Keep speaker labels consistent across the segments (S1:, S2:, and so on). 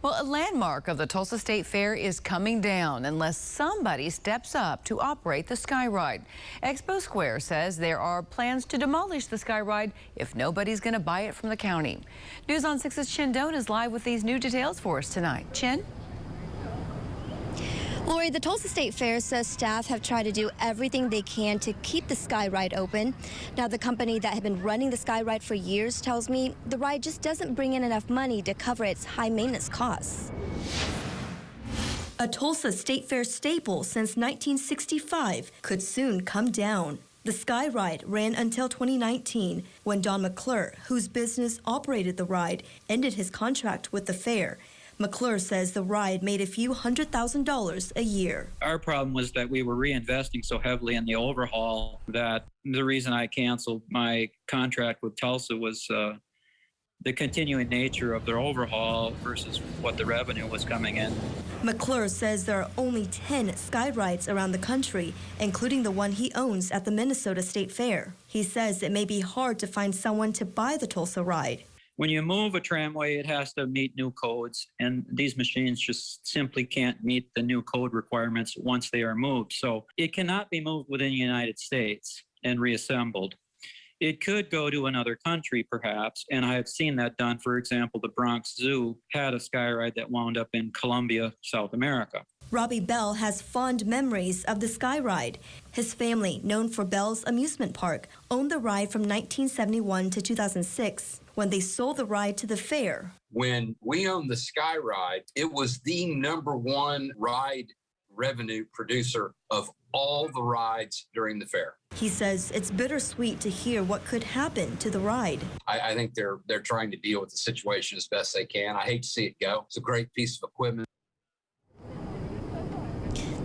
S1: Well, a landmark of the Tulsa State Fair is coming down unless somebody steps up to operate the Sky Ride. Expo Square says there are plans to demolish the Sky Ride if nobody's going to buy it from the county. News on 6's Chin Doan is live with these new details for us tonight. Chin?
S2: Lori, the Tulsa State Fair says staff have tried to do everything they can to keep the Sky Ride open. Now, the company that had been running the Sky Ride for years tells me the ride just doesn't bring in enough money to cover its high maintenance costs. A Tulsa State Fair staple since 1965 could soon come down. The Sky Ride ran until 2019 when Don McClure, whose business operated the ride, ended his contract with the fair. McClure says the ride made a few $100,000 a year.
S3: Our problem was that we were reinvesting so heavily in the overhaul that the reason I canceled my contract with Tulsa was the continuing nature of their overhaul versus what the revenue was coming in.
S2: McClure says there are only 10 Sky Rides around the country, including the one he owns at the Minnesota State Fair. He says it may be hard to find someone to buy the Tulsa ride.
S3: When you move a tramway, it has to meet new codes, and these machines just simply can't meet the new code requirements once they are moved. So it cannot be moved within the United States and reassembled. It could go to another country, perhaps, and I have seen that done. For example, the Bronx Zoo had a Sky Ride that wound up in Colombia, South America.
S2: Robbie Bell has fond memories of the Sky Ride. His family, known for Bell's Amusement Park, owned the ride from 1971 to 2006 when they sold the ride to the fair.
S4: When we owned the Sky Ride, it was the #1 ride revenue producer of all the rides during the fair.
S2: He says it's bittersweet to hear what could happen to the ride.
S4: I think they're trying to deal with the situation as best they can. I hate to see it go. It's a great piece of equipment.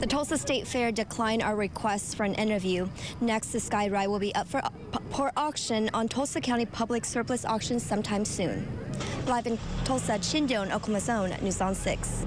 S2: The Tulsa State Fair declined our requests for an interview. Next, the Sky Ride will be up for auction on Tulsa County Public Surplus Auction sometime soon. Live in Tulsa, Chin Doan, Oklahoma Zone, News on 6.